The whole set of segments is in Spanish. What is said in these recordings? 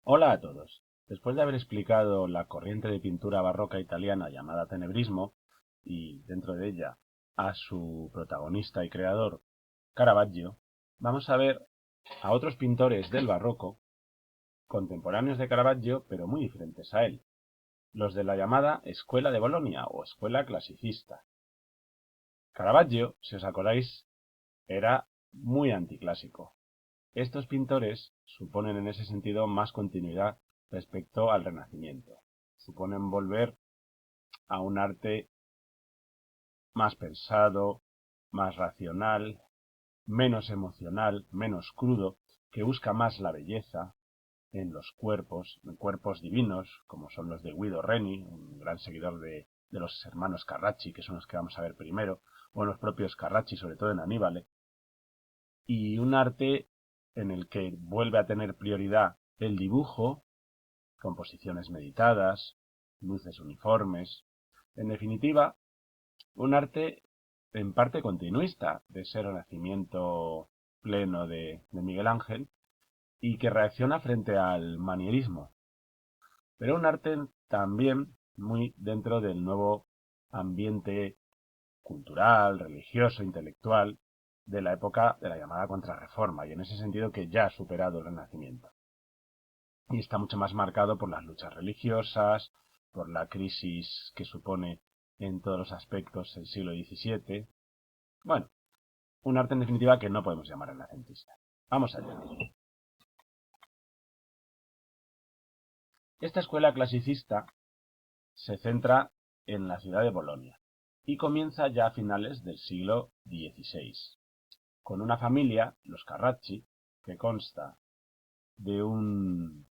Hola a todos. Después de haber explicado la corriente de pintura barroca italiana llamada tenebrismo, y dentro de ella a su protagonista y creador, Caravaggio, vamos a ver a otros pintores del barroco, contemporáneos de Caravaggio, pero muy diferentes a él, los de la llamada Escuela de Bolonia o Escuela Clasicista. Caravaggio, si os acordáis, era muy anticlásico. Estos pintores suponen en ese sentido más continuidad respecto al Renacimiento. Suponen volver a un arte más pensado, más racional, menos emocional, menos crudo, que busca más la belleza en cuerpos divinos, como son los de Guido Reni, un gran seguidor de los hermanos Carracci, que son los que vamos a ver primero, o en los propios Carracci, sobre todo en Aníbal, y un arte en el que vuelve a tener prioridad el dibujo, composiciones meditadas, luces uniformes, en definitiva, un arte en parte continuista de ese renacimiento pleno de Miguel Ángel y que reacciona frente al manierismo, pero un arte también muy dentro del nuevo ambiente cultural, religioso, intelectual de la época de la llamada Contrarreforma, y en ese sentido que ya ha superado el Renacimiento. Y está mucho más marcado por las luchas religiosas, por la crisis que supone en todos los aspectos el siglo XVII. Bueno, un arte en definitiva que no podemos llamar renacentista. Vamos allá. Esta escuela clasicista se centra en la ciudad de Bolonia y comienza ya a finales del siglo XVI, con una familia, los Carracci, que consta de un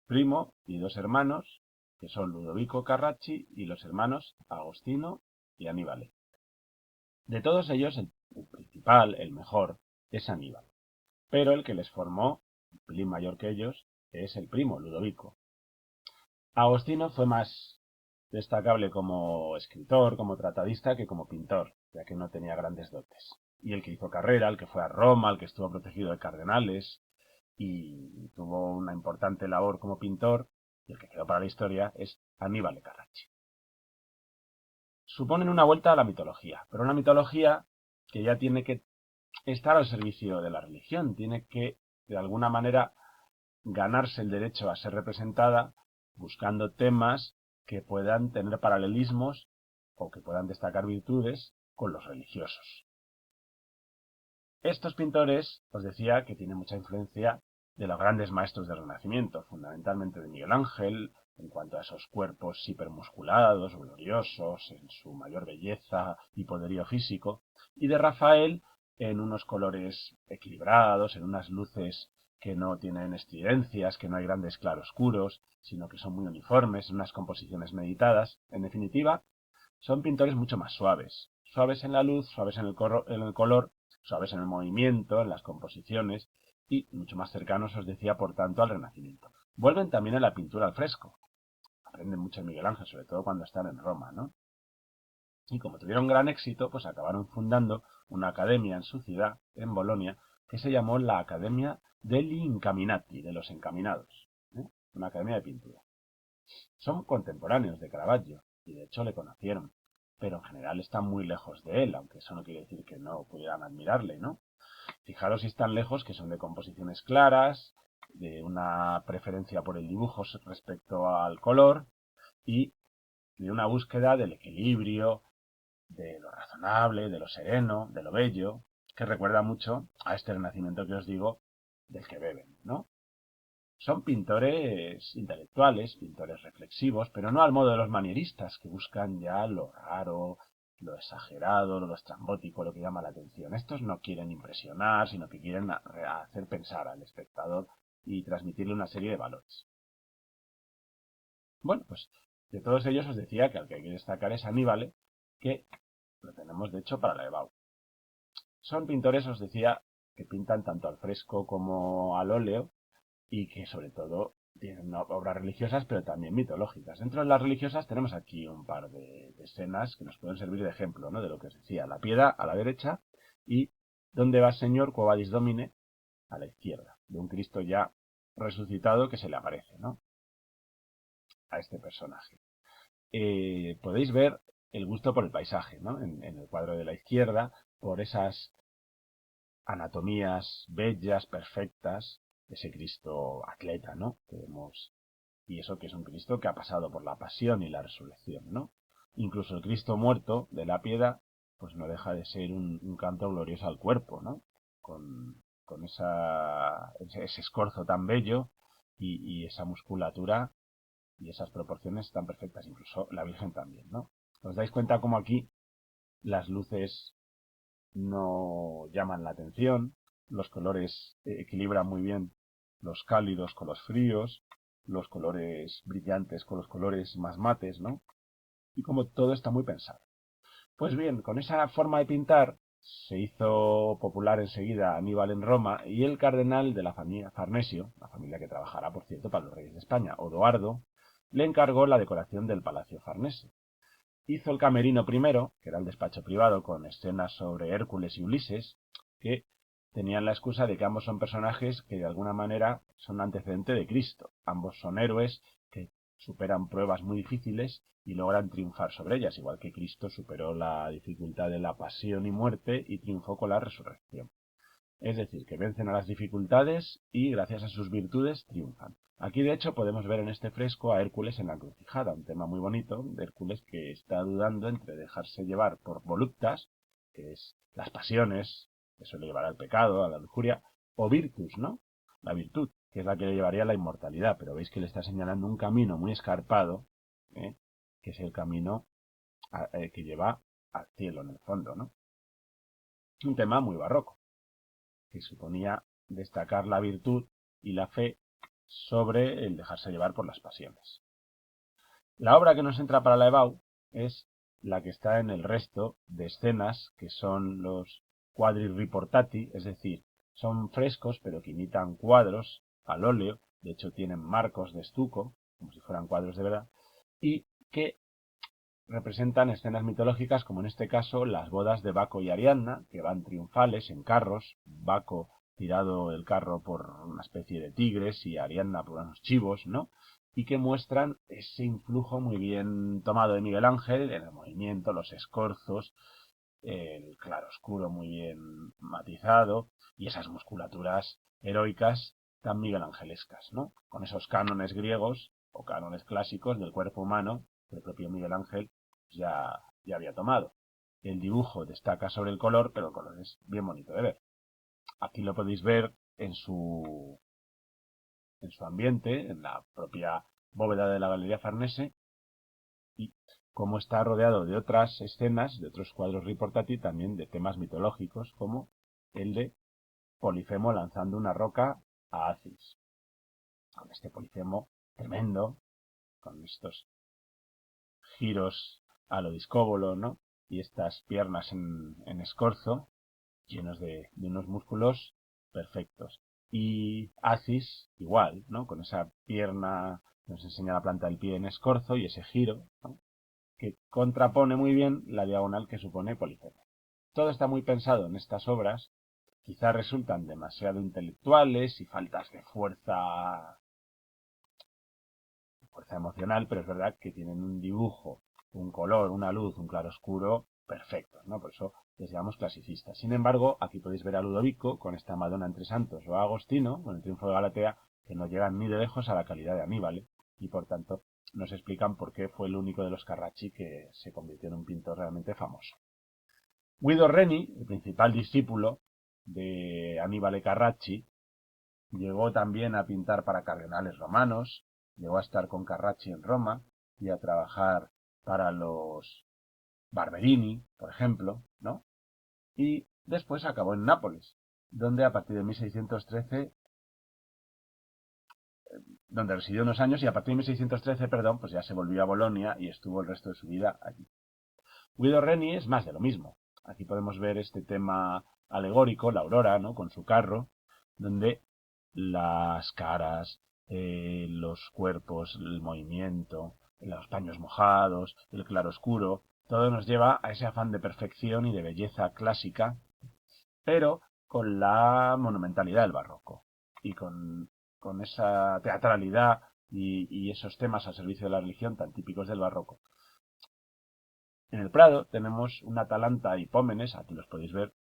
primo y dos hermanos, que son Ludovico Carracci y los hermanos Agostino y Aníbal. De todos ellos, el principal, el mejor, es Aníbal, pero el que les formó, un pelín mayor que ellos, es el primo, Ludovico. Agostino fue más destacable como escritor, como tratadista, que como pintor, ya que no tenía grandes dotes. Y el que hizo carrera, el que fue a Roma, el que estuvo protegido de cardenales y tuvo una importante labor como pintor, y el que quedó para la historia, es Aníbal Carracci. Suponen una vuelta a la mitología, pero una mitología que ya tiene que estar al servicio de la religión, tiene que, de alguna manera, ganarse el derecho a ser representada buscando temas que puedan tener paralelismos o que puedan destacar virtudes con los religiosos. Estos pintores, os decía que tienen mucha influencia de los grandes maestros del Renacimiento, fundamentalmente de Miguel Ángel, en cuanto a esos cuerpos hipermusculados, gloriosos, en su mayor belleza y poderío físico, y de Rafael en unos colores equilibrados, en unas luces que no tienen estridencias, que no hay grandes claroscuros, sino que son muy uniformes, en unas composiciones meditadas. En definitiva, son pintores mucho más suaves, suaves en la luz, suaves en el color, suaves en el movimiento, en las composiciones, y mucho más cercanos, os decía, por tanto, al Renacimiento. Vuelven también a la pintura al fresco. Aprenden mucho de Miguel Ángel, sobre todo cuando están en Roma, ¿no? Y como tuvieron gran éxito, pues acabaron fundando una academia en su ciudad, en Bolonia, que se llamó la Academia degli Incaminati, de los encaminados, ¿eh? Una academia de pintura. Son contemporáneos de Caravaggio, y de hecho le conocieron, pero en general están muy lejos de él, aunque eso no quiere decir que no pudieran admirarle, ¿no? Fijaros si están lejos, que son de composiciones claras, de una preferencia por el dibujo respecto al color y de una búsqueda del equilibrio, de lo razonable, de lo sereno, de lo bello, que recuerda mucho a este renacimiento que os digo del que beben, ¿no? Son pintores intelectuales, pintores reflexivos, pero no al modo de los manieristas, que buscan ya lo raro, lo exagerado, lo estrambótico, lo que llama la atención. Estos no quieren impresionar, sino que quieren hacer pensar al espectador y transmitirle una serie de valores. Bueno, pues de todos ellos os decía que al que hay que destacar es Aníbal, que lo tenemos de hecho para la EBAU. Son pintores, os decía, que pintan tanto al fresco como al óleo, y que sobre todo tienen obras religiosas pero también mitológicas. Dentro de las religiosas tenemos aquí un par de escenas que nos pueden servir de ejemplo, ¿no? De lo que os decía. La piedra a la derecha y ¿Dónde va Señor, quo vadis Domine? A la izquierda, de un Cristo ya resucitado que se le aparece, ¿no? A este personaje. Podéis ver el gusto por el paisaje, ¿no? En el cuadro de la izquierda, por esas anatomías bellas, perfectas, ese Cristo atleta, ¿no? Que vemos, y eso que es un Cristo que ha pasado por la pasión y la resurrección, ¿no? Incluso el Cristo muerto de la piedad, pues no deja de ser un canto glorioso al cuerpo, ¿no? Con ese escorzo tan bello y esa musculatura y esas proporciones tan perfectas, incluso la Virgen también, ¿no? ¿Os dais cuenta cómo aquí las luces no llaman la atención, los colores equilibran muy bien los cálidos con los fríos, los colores brillantes con los colores más mates, ¿no? Y como todo está muy pensado. Pues bien, con esa forma de pintar se hizo popular enseguida Aníbal en Roma y el cardenal de la familia Farnesio, la familia que trabajará, por cierto, para los reyes de España, Odoardo, le encargó la decoración del Palacio Farnesio. Hizo el camerino primero, que era el despacho privado, con escenas sobre Hércules y Ulises, que tenían la excusa de que ambos son personajes que de alguna manera son antecedente de Cristo. Ambos son héroes que superan pruebas muy difíciles y logran triunfar sobre ellas, igual que Cristo superó la dificultad de la pasión y muerte y triunfó con la resurrección. Es decir, que vencen a las dificultades y gracias a sus virtudes triunfan. Aquí de hecho podemos ver en este fresco a Hércules en la encrucijada, un tema muy bonito de Hércules que está dudando entre dejarse llevar por voluptas, que es las pasiones, que suele llevar al pecado, a la lujuria, o virtus, ¿no? La virtud, que es la que le llevaría a la inmortalidad, pero veis que le está señalando un camino muy escarpado, ¿eh? Que es el camino que lleva al cielo en el fondo, ¿no? Un tema muy barroco que suponía destacar la virtud y la fe sobre el dejarse llevar por las pasiones. La obra que nos entra para la EBAU es la que está en el resto de escenas, que son los quadri riportati, es decir, son frescos pero que imitan cuadros al óleo, de hecho tienen marcos de estuco, como si fueran cuadros de verdad, y que representan escenas mitológicas como en este caso las bodas de Baco y Ariadna, que van triunfales en carros, Baco tirado el carro por una especie de tigres y Ariadna por unos chivos, ¿no? Y que muestran ese influjo muy bien tomado de Miguel Ángel en el movimiento, los escorzos, el claroscuro muy bien matizado y esas musculaturas heroicas tan miguelangelescas, ¿no? Con esos cánones griegos o cánones clásicos del cuerpo humano que el propio Miguel Ángel ya había tomado. El dibujo destaca sobre el color, pero el color es bien bonito de ver. Aquí lo podéis ver en su ambiente, en la propia bóveda de la Galería Farnese, y como está rodeado de otras escenas, de otros cuadros riportati, también de temas mitológicos, como el de Polifemo lanzando una roca a Acis. Con este Polifemo tremendo, con estos giros a lo discóbolo, ¿no? Y estas piernas en escorzo, llenos de unos músculos perfectos. Y Acis, igual, ¿no? Con esa pierna que nos enseña la planta del pie en escorzo y ese giro, ¿no? Que contrapone muy bien la diagonal que supone Polifemo. Todo está muy pensado en estas obras, quizás resultan demasiado intelectuales y faltas de fuerza emocional, pero es verdad que tienen un dibujo, un color, una luz, un claroscuro perfectos, ¿no? Por eso les llamamos clasicistas. Sin embargo, aquí podéis ver a Ludovico con esta Madonna entre Santos o a Agostino con el triunfo de Galatea, que no llegan ni de lejos a la calidad de Aníbal, ¿eh? Y por tanto nos explican por qué fue el único de los Carracci que se convirtió en un pintor realmente famoso. Guido Reni, el principal discípulo de Aníbal Carracci, llegó también a pintar para cardenales romanos, llegó a estar con Carracci en Roma y a trabajar para los Barberini, por ejemplo, ¿no? Y después acabó en Nápoles, donde a partir de 1613, donde residió unos años y a partir de 1613, perdón, pues ya se volvió a Bolonia y estuvo el resto de su vida allí. Guido Reni es más de lo mismo. Aquí podemos ver este tema alegórico, la aurora, ¿no? Con su carro, donde las caras, los cuerpos, el movimiento, los paños mojados, el claroscuro, todo nos lleva a ese afán de perfección y de belleza clásica, pero con la monumentalidad del barroco y con con esa teatralidad y esos temas al servicio de la religión tan típicos del barroco. En el Prado tenemos un Atalanta y Pómenes, aquí los podéis ver,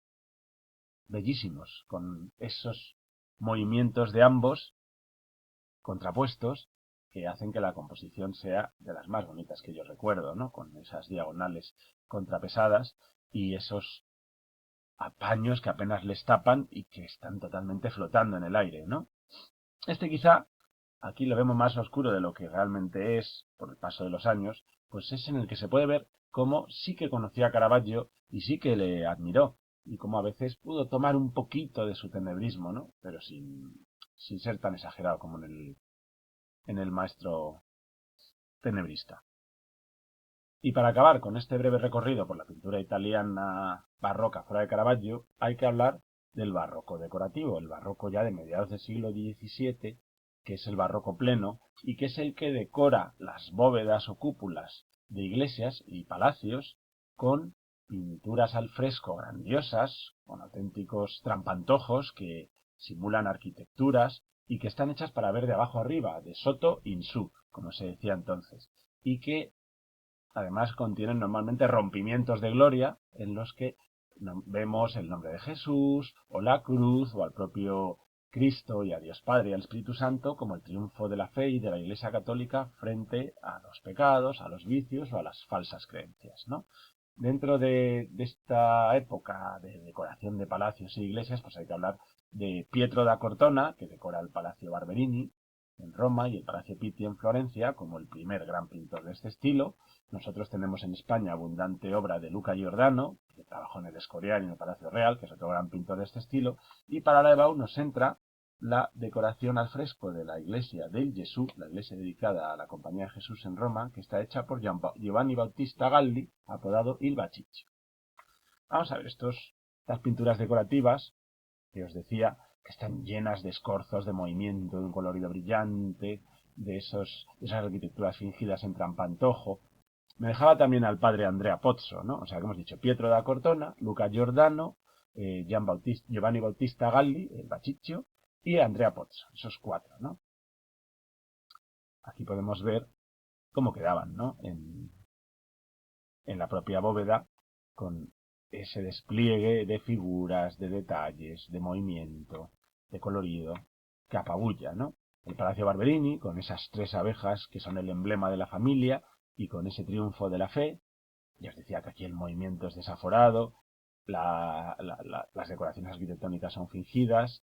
bellísimos, con esos movimientos de ambos contrapuestos que hacen que la composición sea de las más bonitas que yo recuerdo, ¿no? Con esas diagonales contrapesadas y esos apaños que apenas les tapan y que están totalmente flotando en el aire, ¿no? Este quizá, aquí lo vemos más oscuro de lo que realmente es por el paso de los años, pues es en el que se puede ver cómo sí que conocía a Caravaggio y sí que le admiró, y cómo a veces pudo tomar un poquito de su tenebrismo, ¿no? Pero sin ser tan exagerado como en el maestro tenebrista. Y para acabar con este breve recorrido por la pintura italiana barroca fuera de Caravaggio, hay que hablar del barroco decorativo, el barroco ya de mediados del siglo XVII, que es el barroco pleno y que es el que decora las bóvedas o cúpulas de iglesias y palacios con pinturas al fresco grandiosas, con auténticos trampantojos que simulan arquitecturas y que están hechas para ver de abajo arriba, de sotto in su, como se decía entonces, y que además contienen normalmente rompimientos de gloria en los que vemos el nombre de Jesús, o la cruz, o al propio Cristo y a Dios Padre y al Espíritu Santo como el triunfo de la fe y de la Iglesia Católica frente a los pecados, a los vicios o a las falsas creencias, ¿no? Dentro de esta época de decoración de palacios e iglesias, pues hay que hablar de Pietro da Cortona, que decora el Palacio Barberini en Roma y el Palacio Pitti en Florencia, como el primer gran pintor de este estilo. Nosotros tenemos en España abundante obra de Luca Giordano, que trabajó en el Escorial y en el Palacio Real, que es otro gran pintor de este estilo, y para la EBAU nos entra la decoración al fresco de la iglesia del Gesù, la iglesia dedicada a la Compañía de Jesús en Roma, que está hecha por Giovanni Battista Galli, apodado Il Baciccio. Vamos a ver estas pinturas decorativas que os decía, que están llenas de escorzos, de movimiento, de un colorido brillante, de esas arquitecturas fingidas en trampantojo. Me dejaba también al padre Andrea Pozzo, ¿no? O sea, que hemos dicho Pietro da Cortona, Luca Giordano, Giovanni Battista Galli, el Baciccio, y Andrea Pozzo, esos cuatro, ¿no? Aquí podemos ver cómo quedaban, ¿no? En la propia bóveda, con ese despliegue de figuras, de detalles, de movimiento, de colorido, que apabulla, ¿no? El Palacio Barberini, con esas tres abejas que son el emblema de la familia, y con ese triunfo de la fe. Ya os decía que aquí el movimiento es desaforado, las decoraciones arquitectónicas son fingidas,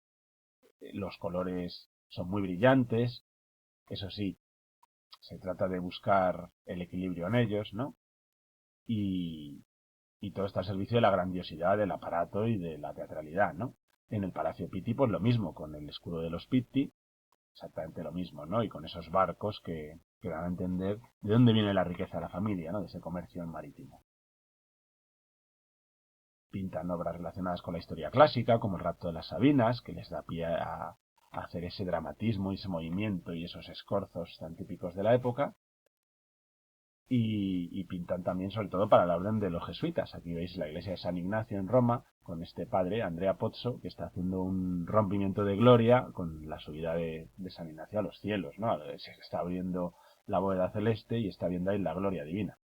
los colores son muy brillantes, eso sí, se trata de buscar el equilibrio en ellos, ¿no? Y, y todo está al servicio de la grandiosidad del aparato y de la teatralidad, ¿no? En el Palacio Pitti, pues lo mismo, con el escudo de los Pitti, exactamente lo mismo, ¿no? Y con esos barcos que dan a entender de dónde viene la riqueza de la familia, ¿no? De ese comercio marítimo. Pintan obras relacionadas con la historia clásica, como el rapto de las Sabinas, que les da pie a hacer ese dramatismo y ese movimiento y esos escorzos tan típicos de la época. Y pintan también sobre todo para la orden de los jesuitas. Aquí veis la iglesia de San Ignacio en Roma, con este padre, Andrea Pozzo, que está haciendo un rompimiento de gloria con la subida de San Ignacio a los cielos, ¿no? Se está abriendo la bóveda celeste y está viendo ahí la gloria divina.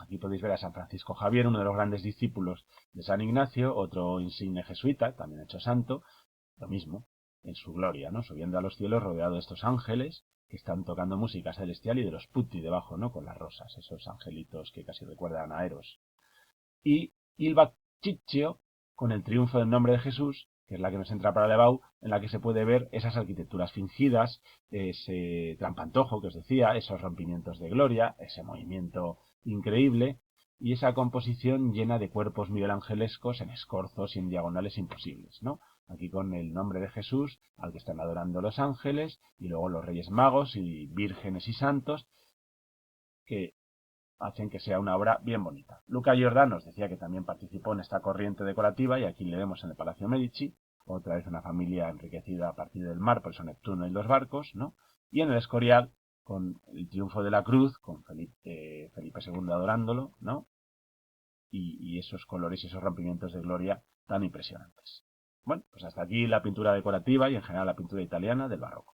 Aquí podéis ver a San Francisco Javier, uno de los grandes discípulos de San Ignacio, otro insigne jesuita, también hecho santo, lo mismo, en su gloria, ¿no? Subiendo a los cielos rodeado de estos ángeles que están tocando música celestial y de los putti debajo, ¿no? Con las rosas, esos angelitos que casi recuerdan a Eros. Y Il Baciccio, con el triunfo del nombre de Jesús, que es la que nos entra para Lebau, en la que se puede ver esas arquitecturas fingidas, ese trampantojo que os decía, esos rompimientos de gloria, ese movimiento increíble, y esa composición llena de cuerpos miguelangelescos en escorzos y en diagonales imposibles, ¿no? Aquí con el nombre de Jesús, al que están adorando los ángeles, y luego los reyes magos y vírgenes y santos, que hacen que sea una obra bien bonita. Luca Giordano nos decía que también participó en esta corriente decorativa, y aquí le vemos en el Palacio Medici, otra vez una familia enriquecida a partir del mar, por eso Neptuno y los barcos, ¿no? Y en el Escorial, con el triunfo de la cruz, con Felipe II adorándolo, ¿no? Y esos colores y esos rompimientos de gloria tan impresionantes. Bueno, pues hasta aquí la pintura decorativa y en general la pintura italiana del barroco.